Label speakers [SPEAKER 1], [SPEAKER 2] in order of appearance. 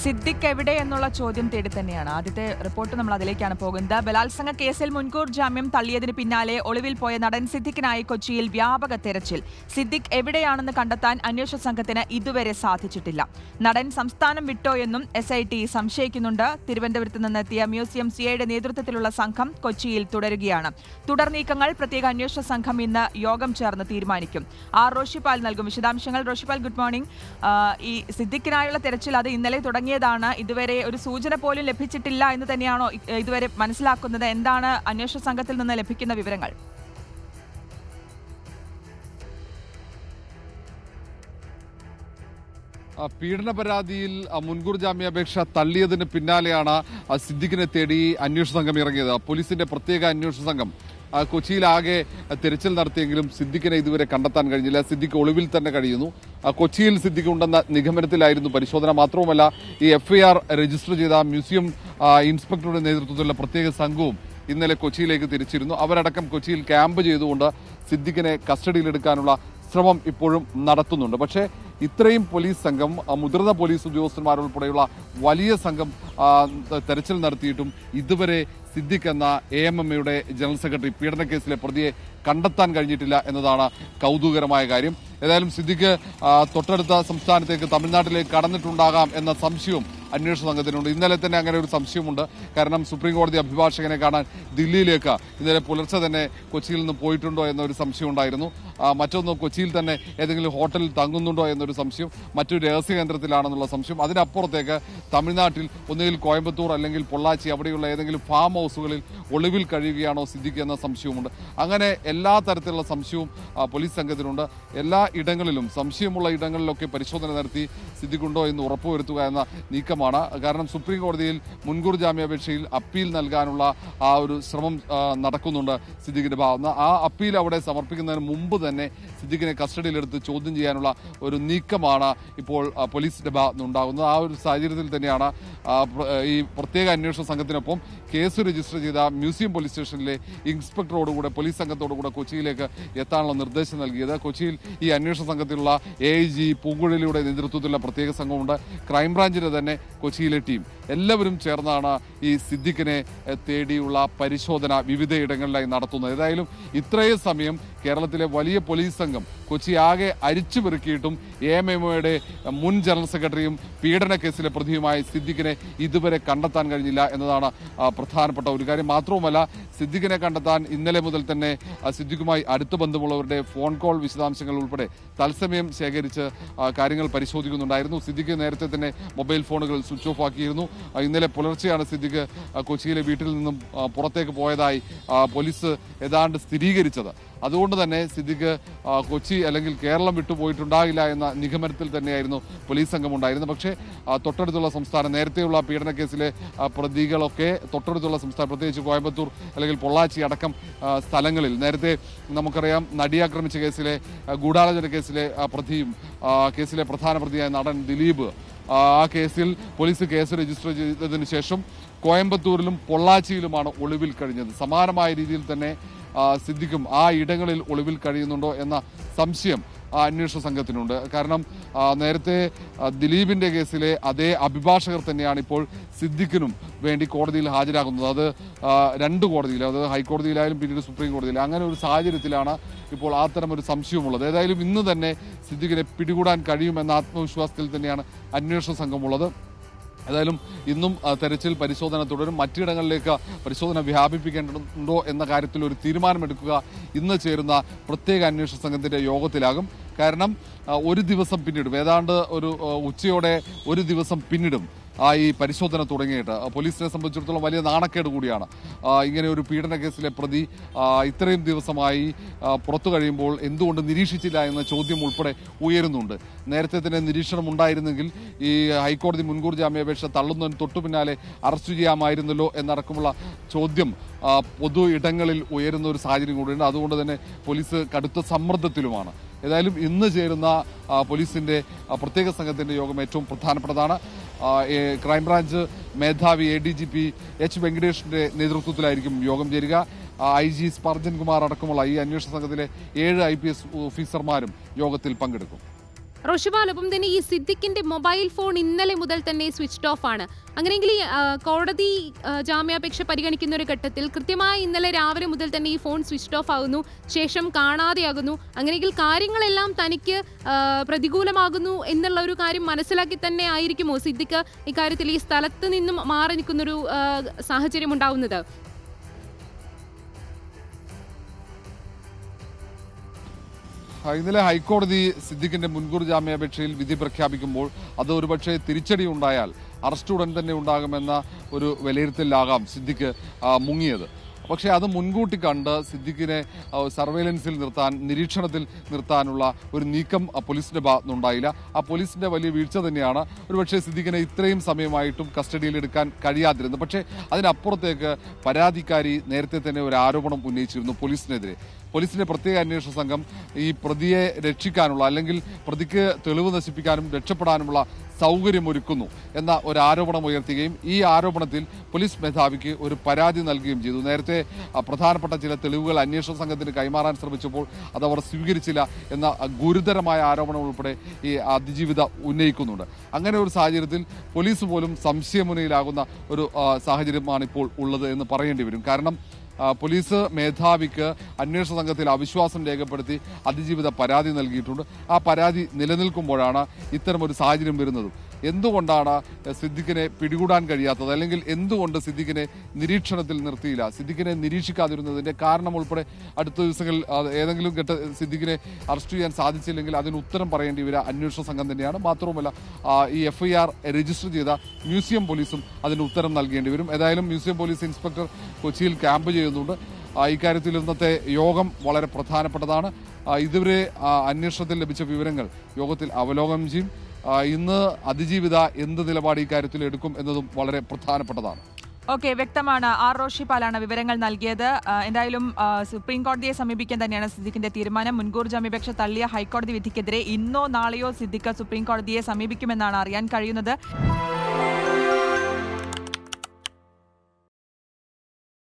[SPEAKER 1] സിദ്ദിഖ് എവിടെ എന്നുള്ള ചോദ്യം തേടി തന്നെയാണ് ആദ്യത്തെ റിപ്പോർട്ട്. നമ്മൾ അതിലേക്കാണ് പോകുന്നത്. ബലാത്സംഗ കേസിൽ മുൻകൂർ ജാമ്യം തള്ളിയതിന് പിന്നാലെ ഒളിവിൽ പോയ നടൻ സിദ്ദിഖിനായി കൊച്ചിയിൽ വ്യാപക തെരച്ചിൽ. സിദ്ദിഖ് എവിടെയാണെന്ന് കണ്ടെത്താൻ അന്വേഷണ സംഘത്തിന് ഇതുവരെ സാധിച്ചിട്ടില്ല. നടൻ സംസ്ഥാനം വിട്ടോ എന്നും SIT സംശയിക്കുന്നുണ്ട്. തിരുവനന്തപുരത്ത് നിന്നെത്തിയ മ്യൂസിയം CIയുടെ നേതൃത്വത്തിലുള്ള സംഘം കൊച്ചിയിൽ തുടരുകയാണ്. തുടർ നീക്കങ്ങൾ പ്രത്യേക അന്വേഷണ സംഘം ഇന്ന് യോഗം ചേർന്ന് തീരുമാനിക്കും. റോഷിപാൽ നൽകും വിശദാംശങ്ങൾ. Roshipal, good morning. ഈ സിദ്ദിഖിനായുള്ള തെരച്ചിൽ അത് ഇന്നലെ തുടങ്ങിയതാണ്. ഇതുവരെ ഒരു സൂചന പോലും ലഭിച്ചിട്ടില്ല എന്ന് തന്നെയാണോ ഇതുവരെ മനസ്സിലാക്കുന്നത്? എന്താണ് അന്വേഷണ സംഘത്തിൽ നിന്ന് ലഭിക്കുന്ന വിവരങ്ങൾ?
[SPEAKER 2] പീഡന പരാതിയിൽ മുൻകൂർ ജാമ്യാപേക്ഷ തള്ളിയതിന് പിന്നാലെയാണ് സിദ്ദിഖിനെ തേടി അന്വേഷണ സംഘം ഇറങ്ങിയത്. പോലീസിന്റെ പ്രത്യേക അന്വേഷണ സംഘം കൊച്ചിയിലാകെ തിരച്ചിൽ നടത്തിയെങ്കിലും സിദ്ദിഖിനെ ഇതുവരെ കണ്ടെത്താൻ കഴിഞ്ഞില്ല. സിദ്ദിഖ് ഒളിവിൽ തന്നെ കഴിയുന്നു. കൊച്ചിയിൽ സിദ്ദിഖ് ഉണ്ടെന്ന നിഗമനത്തിലായിരുന്നു പരിശോധന. മാത്രവുമല്ല, ഈ FIR രജിസ്റ്റർ ചെയ്ത മ്യൂസിയം ഇൻസ്പെക്ടറുടെ നേതൃത്വത്തിലുള്ള പ്രത്യേക സംഘവും ഇന്നലെ കൊച്ചിയിലേക്ക് തിരിച്ചിരുന്നു. അവരടക്കം കൊച്ചിയിൽ ക്യാമ്പ് ചെയ്തുകൊണ്ട് സിദ്ദിഖിനെ കസ്റ്റഡിയിലെടുക്കാനുള്ള ശ്രമം ഇപ്പോഴും നടത്തുന്നുണ്ട്. പക്ഷേ ഇത്രയും പോലീസ് സംഘം, മുതിർന്ന പോലീസ് ഉദ്യോഗസ്ഥന്മാരുൾപ്പെടെയുള്ള വലിയ സംഘം തെരച്ചിൽ നടത്തിയിട്ടും ഇതുവരെ സിദ്ദിഖ് എന്ന AMMയുടെ ജനറൽ സെക്രട്ടറി പീഡനക്കേസിലെ പ്രതിയെ കണ്ടെത്താൻ കഴിഞ്ഞിട്ടില്ല എന്നതാണ് കൗതുകകരമായ കാര്യം. ഏതായാലും സിദ്ദിഖ് തൊട്ടടുത്ത സംസ്ഥാനത്തേക്ക്, തമിഴ്നാട്ടിലേക്ക് കടന്നിട്ടുണ്ടാകാം എന്ന സംശയവും അന്വേഷണ സംഘത്തിനുണ്ട്. ഇന്നലെ തന്നെ അങ്ങനെ ഒരു സംശയമുണ്ട്. കാരണം സുപ്രീം കോടതി അഭിഭാഷകനെ കാണാൻ ദില്ലിയിലേക്ക് ഇന്നലെ പുലർച്ചെ തന്നെ കൊച്ചിയിൽ നിന്ന് പോയിട്ടുണ്ടോ എന്നൊരു സംശയം ഉണ്ടായിരുന്നു. മറ്റൊന്ന്, കൊച്ചിയിൽ തന്നെ ഏതെങ്കിലും ഹോട്ടലിൽ തങ്ങുന്നുണ്ടോ എന്നൊരു സംശയം, മറ്റൊരു രഹസ്യ കേന്ദ്രത്തിലാണെന്നുള്ള സംശയം. അതിനപ്പുറത്തേക്ക് തമിഴ്നാട്ടിൽ ഒന്നുകിൽ കോയമ്പത്തൂർ അല്ലെങ്കിൽ പൊള്ളാച്ചി അവിടെയുള്ള ഏതെങ്കിലും ഫാം ഹൗസുകളിൽ ഒളിവിൽ കഴിയുകയാണോ സിദ്ദിഖ് എന്ന സംശയവുമുണ്ട്. അങ്ങനെ എല്ലാ തരത്തിലുള്ള സംശയവും പോലീസ് സംഘത്തിനുണ്ട്. എല്ലാ ഇടങ്ങളിലും, സംശയമുള്ള ഇടങ്ങളിലൊക്കെ പരിശോധന നടത്തി സിദ്ദിഖ് ഉണ്ടോ എന്ന് ഉറപ്പുവരുത്തുക എന്ന നീക്കമാണ്. കാരണം സുപ്രീം കോടതിയിൽ മുൻകൂർ ജാമ്യാപേക്ഷയിൽ അപ്പീൽ നൽകാനുള്ള ഒരു ശ്രമം നടക്കുന്നുണ്ട് സിദ്ദിഖിന്റെ ഭാഗത്ത്. ആ അപ്പീൽ അവിടെ സമർപ്പിക്കുന്നതിന് മുമ്പ് തന്നെ സിദ്ദിഖിനെ കസ്റ്റഡിയിലെടുത്ത് ചോദ്യം ചെയ്യാനുള്ള ഒരു നീക്കമാണ് ഇപ്പോൾ പോലീസിന്റെ ഭാഗത്ത് ഉണ്ടാകുന്നത്. ആ ഒരു സാഹചര്യത്തിൽ തന്നെയാണ് ഈ പ്രത്യേക അന്വേഷണ സംഘത്തിനൊപ്പം കേസ് രജിസ്റ്റർ ചെയ്ത മ്യൂസിയം പോലീസ് സ്റ്റേഷനിലെ ഇൻസ്പെക്ടറോടുകൂടെ, പോലീസ് സംഘത്തോടുകൂടെ കൊച്ചിയിലേക്ക് എത്താനുള്ള നിർദ്ദേശം നൽകിയത്. കൊച്ചിയിൽ ഈ അന്വേഷണ സംഘത്തിലുള്ള AIG പൂങ്കുഴലിയുടെ നേതൃത്വത്തിലുള്ള പ്രത്യേക സംഘമുണ്ട്. ക്രൈംബ്രാഞ്ചിന്റെ തന്നെ കൊച്ചിയിലെ ടീം, എല്ലാവരും ചേർന്നാണ് ഈ സിദ്ദിഖിനെ തേടിയുള്ള പരിശോധന വിവിധയിടങ്ങളിലായി നടത്തുന്നത്. ഏതായാലും ഇത്രയും സമയം കേരളത്തിലെ വലിയ പോലീസ് സംഘം കൊച്ചി ആകെ അരിച്ചു പെറുക്കിയിട്ടും AMMയുടെ മുൻ ജനറൽ സെക്രട്ടറിയും പീഡന കേസിലെ പ്രതിയുമായ സിദ്ദിഖിനെ ഇതുവരെ കണ്ടെത്താൻ കഴിഞ്ഞില്ല എന്നതാണ് പ്രധാനപ്പെട്ട ഒരു കാര്യം. മാത്രവുമല്ല, സിദ്ദിഖിനെ കണ്ടെത്താൻ ഇന്നലെ മുതൽ തന്നെ സിദ്ദിഖുമായി അടുത്ത ബന്ധമുള്ളവരുടെ ഫോൺ കോൾ വിശദാംശങ്ങൾ ഉൾപ്പെടെ തത്സമയം ശേഖരിച്ച് കാര്യങ്ങൾ പരിശോധിക്കുന്നുണ്ടായിരുന്നു. സിദ്ദിഖ് നേരത്തെ തന്നെ മൊബൈൽ ഫോണുകൾ സ്വിച്ച് ഓഫ് ആക്കിയിരുന്നു. ഇന്നലെ പുലർച്ചെയാണ് സിദ്ദിഖ് കൊച്ചിയിലെ വീട്ടിൽ നിന്നും പുറത്തേക്ക് പോയതായി പോലീസ് ഏതാണ്ട് സ്ഥിരീകരിച്ചത്. അതുകൊണ്ട് തന്നെ സിദ്ദിഖ് കൊച്ചി അല്ലെങ്കിൽ കേരളം വിട്ടുപോയിട്ടുണ്ടാകില്ല എന്ന നിഗമനത്തിൽ തന്നെയായിരുന്നു പോലീസ് സംഘം ഉണ്ടായിരുന്നത്. പക്ഷേ തൊട്ടടുത്തുള്ള സംസ്ഥാനം, നേരത്തെയുള്ള പീഡന കേസിലെ പ്രതികളൊക്കെ തൊട്ടടുത്തുള്ള സംസ്ഥാനം, പ്രത്യേകിച്ച് കോയമ്പത്തൂർ അല്ലെങ്കിൽ പൊള്ളാച്ചി അടക്കം സ്ഥലങ്ങളിൽ, നേരത്തെ നമുക്കറിയാം നടിയാക്രമിച്ച കേസിലെ, ഗൂഢാലോചന കേസിലെ പ്രതിയും കേസിലെ പ്രധാന പ്രതിയായ നടൻ ദിലീപ്, ആ കേസിൽ പോലീസ് കേസ് രജിസ്റ്റർ ചെയ്തതിനു ശേഷം കോയമ്പത്തൂരിലും പൊള്ളാച്ചിയിലുമാണ് ഒളിവിൽ കഴിഞ്ഞത്. സമാനമായ രീതിയിൽ തന്നെ സിദ്ദിഖും ആ ഇടങ്ങളിൽ ഒളിവിൽ കഴിയുന്നുണ്ടോ എന്ന സംശയം അന്വേഷണ സംഘത്തിനുണ്ട്. കാരണം നേരത്തെ ദിലീപിന്റെ കേസിലെ അതേ അഭിഭാഷകർ തന്നെയാണ് ഇപ്പോൾ സിദ്ദിഖിനും വേണ്ടി കോടതിയിൽ ഹാജരാകുന്നത്. അത് രണ്ട് കോടതിയിൽ, അത് ഹൈക്കോടതിയിലായാലും പിന്നീട് സുപ്രീം കോടതിയിലും. അങ്ങനെ ഒരു സാഹചര്യത്തിലാണ് ഇപ്പോൾ അത്തരം ഒരു സംശയമുള്ളത്. ഏതായാലും ഇന്ന് തന്നെ സിദ്ദിഖിനെ പിടികൂടാൻ കഴിയുമെന്ന ആത്മവിശ്വാസത്തിൽ തന്നെയാണ് അന്വേഷണ സംഘമുള്ളത്. ഏതായാലും ഇന്നും തെരച്ചിൽ പരിശോധന തുടരും. മറ്റിടങ്ങളിലേക്ക് പരിശോധന വ്യാപിപ്പിക്കേണ്ടതുണ്ടോ എന്ന കാര്യത്തിൽ ഒരു തീരുമാനമെടുക്കുക ഇന്ന് ചേരുന്ന പ്രത്യേക അന്വേഷണ സംഘത്തിന്റെ യോഗത്തിലാകും. കാരണം ഒരു ദിവസം പിന്നിടും, ഏതാണ്ട് ഒരു ഉച്ചയോടെ ഒരു ദിവസം പിന്നിടും ഈ പരിശോധന തുടങ്ങിയിട്ട്. പോലീസിനെ സംബന്ധിച്ചിടത്തോളം വലിയ നാണക്കേട് കൂടിയാണ്. ഇങ്ങനെ ഒരു പീഡന കേസിലെ പ്രതി ഇത്രയും ദിവസമായി പുറത്തു കഴിയുമ്പോൾ എന്തുകൊണ്ട് നിരീക്ഷിച്ചില്ല എന്ന ചോദ്യം ഉൾപ്പെടെ ഉയരുന്നുണ്ട്. നേരത്തെ തന്നെ നിരീക്ഷണം ഉണ്ടായിരുന്നെങ്കിൽ ഈ ഹൈക്കോടതി മുൻകൂർ ജാമ്യാപേക്ഷ തള്ളുന്നതിന് തൊട്ടു പിന്നാലെ അറസ്റ്റ് ചെയ്യാമായിരുന്നല്ലോ എന്നടക്കമുള്ള ചോദ്യം പൊതു ഇടങ്ങളിൽ ഉയരുന്ന ഒരു സാഹചര്യം കൂടിയുണ്ട്. അതുകൊണ്ട് തന്നെ പോലീസ് കടുത്ത സമ്മർദ്ദത്തിലുമാണ്. ഏതായാലും ഇന്ന് ചേരുന്ന പോലീസിന്റെ പ്രത്യേക സംഘത്തിന്റെ യോഗം ഏറ്റവും പ്രധാനപ്പെട്ടതാണ്. ക്രൈംബ്രാഞ്ച് മേധാവി ADGP H. വെങ്കടേഷിന്റെ നേതൃത്വത്തിലായിരിക്കും യോഗം ചേരുക. IG സ്പർജൻ കുമാർ അടക്കമുള്ള ഈ അന്വേഷണ സംഘത്തിലെ 7 IPS ഓഫീസർമാരും യോഗത്തിൽ പങ്കെടുക്കും.
[SPEAKER 3] റോഷിപാൽ, ഒപ്പം തന്നെ ഈ സിദ്ദിഖിന്റെ മൊബൈൽ ഫോൺ ഇന്നലെ മുതൽ തന്നെ സ്വിച്ച്ഡ് ഓഫ് ആണ്. അങ്ങനെയെങ്കിൽ ഈ കോടതി ജാമ്യാപേക്ഷ പരിഗണിക്കുന്ന ഒരു ഘട്ടത്തിൽ കൃത്യമായി ഇന്നലെ രാവിലെ മുതൽ തന്നെ ഈ ഫോൺ സ്വിച്ച്ഡ് ഓഫ് ആകുന്നു, ശേഷം കാണാതെയാകുന്നു. അങ്ങനെയെങ്കിൽ കാര്യങ്ങളെല്ലാം തനിക്ക് പ്രതികൂലമാകുന്നു എന്നുള്ള ഒരു കാര്യം മനസ്സിലാക്കി തന്നെ ആയിരിക്കുമോ സിദ്ദിഖ് ഇക്കാര്യത്തിൽ ഈ സ്ഥലത്ത് നിന്നും മാറി നിൽക്കുന്നൊരു സാഹചര്യം ഉണ്ടാവുന്നത്?
[SPEAKER 2] ഇന്നലെ ഹൈക്കോടതി സിദ്ദിഖിന്റെ മുൻകൂർ ജാമ്യാപേക്ഷയിൽ വിധി പ്രഖ്യാപിക്കുമ്പോൾ അത് ഒരുപക്ഷെ തിരിച്ചടി ഉണ്ടായാൽ അറസ്റ്റ് ഉടൻ തന്നെ ഉണ്ടാകുമെന്ന ഒരു വിലയിരുത്തലാകാം സിദ്ദിഖ് മുങ്ങിയത്. പക്ഷേ അത് മുൻകൂട്ടി കണ്ട് സിദ്ദിഖിനെ സർവൈലൻസിൽ നിർത്താൻ, നിരീക്ഷണത്തിൽ നിർത്താനുള്ള ഒരു നീക്കം പോലീസിന്റെ ഭാഗത്തുനിന്നുണ്ടായില്ല. ആ പോലീസിന്റെ വലിയ വീഴ്ച തന്നെയാണ് ഒരുപക്ഷെ സിദ്ദിഖിനെ ഇത്രയും സമയമായിട്ടും കസ്റ്റഡിയിൽ എടുക്കാൻ കഴിയാതിരുന്നത്. പക്ഷേ അതിനപ്പുറത്തേക്ക് പരാതിക്കാരി നേരത്തെ തന്നെ ഒരു ആരോപണം ഉന്നയിച്ചിരുന്നു പോലീസിനെതിരെ. പോലീസിന്റെ പ്രത്യേക അന്വേഷണ സംഘം ഈ പ്രതിയെ രക്ഷിക്കാനുള്ള, അല്ലെങ്കിൽ പ്രതിക്ക് തെളിവ് നശിപ്പിക്കാനും രക്ഷപ്പെടാനുമുള്ള സൗകര്യമൊരുക്കുന്നു എന്ന ഒരു ആരോപണം ഉയർത്തുകയും ഈ ആരോപണത്തിൽ പോലീസ് മേധാവിക്ക് ഒരു പരാതി നൽകുകയും ചെയ്തു. നേരത്തെ പ്രധാനപ്പെട്ട ചില തെളിവുകൾ അന്വേഷണ സംഘത്തിന് കൈമാറാൻ ശ്രമിച്ചപ്പോൾ അതവർ സ്വീകരിച്ചില്ല എന്ന ഗുരുതരമായ ആരോപണം ഉൾപ്പെടെ ഈ അതിജീവിത ഉന്നയിക്കുന്നുണ്ട്. അങ്ങനെ ഒരു സാഹചര്യത്തിൽ പോലീസ് പോലും സംശയമുനയിലാകുന്ന ഒരു സാഹചര്യമാണ് ഇപ്പോൾ ഉള്ളത് എന്ന് പറയേണ്ടി വരും. കാരണം പോലീസ് മേധാവിക്ക് അന്വേഷണ സംഘത്തിൽ അവിശ്വാസം രേഖപ്പെടുത്തി അതിജീവിത പരാതി നൽകിയിട്ടുണ്ട്. ആ പരാതി നിലനിൽക്കുമ്പോഴാണ് ഇത്തരമൊരു സാഹചര്യം വരുന്നത്. എന്തുകൊണ്ടാണ് സിദ്ദിഖിനെ പിടികൂടാൻ കഴിയാത്തത്, അല്ലെങ്കിൽ എന്തുകൊണ്ട് സിദ്ദിഖിനെ നിരീക്ഷണത്തിൽ നിർത്തിയില്ല, സിദ്ദിഖിനെ നിരീക്ഷിക്കാതിരുന്നതിന്റെ കാരണം ഉൾപ്പെടെ അടുത്ത ദിവസങ്ങളിൽ ഏതെങ്കിലും സിദ്ദിഖിനെ അറസ്റ്റ് ചെയ്യാൻ സാധിച്ചില്ലെങ്കിൽ അതിന് ഉത്തരം പറയേണ്ടി വരിക അന്വേഷണ സംഘം തന്നെയാണ്. മാത്രവുമല്ല ഈ FIR രജിസ്റ്റർ ചെയ്ത മ്യൂസിയം പോലീസും അതിന് ഉത്തരം നൽകേണ്ടി വരും. ഏതായാലും മ്യൂസിയം പോലീസ് ഇൻസ്പെക്ടർ കൊച്ചിയിൽ ക്യാമ്പ് ചെയ്യുന്നുണ്ട്. ഇക്കാര്യത്തിൽ ഇന്നത്തെ യോഗം വളരെ പ്രധാനപ്പെട്ടതാണ്. ഇതുവരെ അന്വേഷണത്തിൽ ലഭിച്ച വിവരങ്ങൾ യോഗത്തിൽ അവലോകനം ചെയ്യും. ഇന്ന് അതിജീവിത എന്ത് നിലപാട് ഇക്കാര്യത്തിൽ എടുക്കും എന്നതും വളരെ പ്രധാനപ്പെട്ടതാണ്.
[SPEAKER 1] ഓക്കെ, വ്യക്തമാണ്. ആർ റോഷിപാലാണ് വിവരങ്ങൾ നൽകിയത്. എന്തായാലും സുപ്രീം കോടതിയെ സമീപിക്കാൻ തന്നെയാണ് സിദ്ദിഖിന്റെ തീരുമാനം. മുൻകൂർ ജാമ്യാപേക്ഷ തള്ളിയ ഹൈക്കോടതി വിധിക്കെതിരെ ഇന്നോ നാളെയോ സിദ്ദിഖ് സുപ്രീം കോടതിയെ സമീപിക്കുമെന്നാണ് അറിയാൻ കഴിയുന്നത്.